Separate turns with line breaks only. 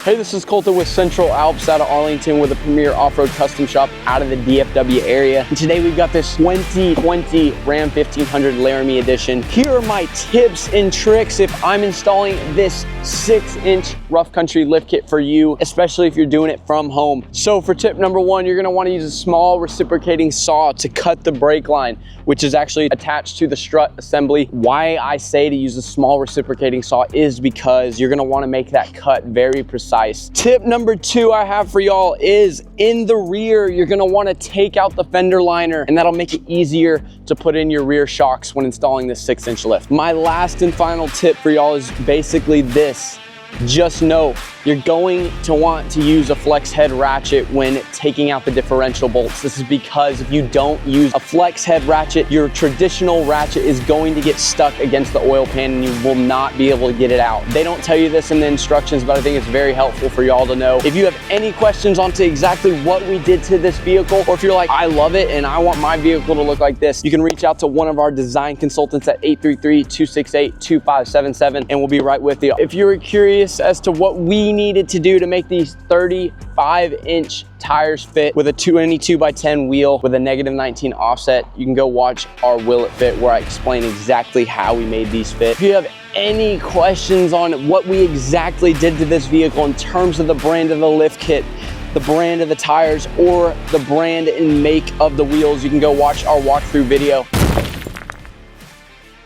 Hey, this is Colton with Central Alps out of Arlington with a premier off-road custom shop out of the DFW area. And today we've got this 2020 Ram 1500 Laramie Edition. Here are my tips and tricks if I'm installing this 6-inch rough country lift kit for you, especially if you're doing it from home. So for tip number one, you're gonna wanna use a small reciprocating saw to cut the brake line, which is actually attached to the strut assembly. Why I say to use a small reciprocating saw is because you're gonna wanna make that cut very precise. Tip number two I have for y'all is in the rear, you're gonna wanna take out the fender liner, and that'll make it easier to put in your rear shocks when installing this 6-inch lift. My last and final tip for y'all is basically this. Just know you're going to want to use a flex head ratchet when taking out the differential bolts. This is because if you don't use a flex head ratchet, your traditional ratchet is going to get stuck against the oil pan and you will not be able to get it out. They don't tell you this in the instructions, but I think it's very helpful for y'all to know. If you have any questions onto exactly what we did to this vehicle, or if you're like, I love it and I want my vehicle to look like this, you can reach out to one of our design consultants at 833-268-2577 and we'll be right with you. If you're curious as to what we needed to do to make these 35-inch tires fit with a 22x10 wheel with a -19 offset, you can go watch our Will It Fit where I explain exactly how we made these fit. If you have any questions on what we exactly did to this vehicle in terms of the brand of the lift kit, the brand of the tires, or the brand and make of the wheels, you can go watch our walkthrough video.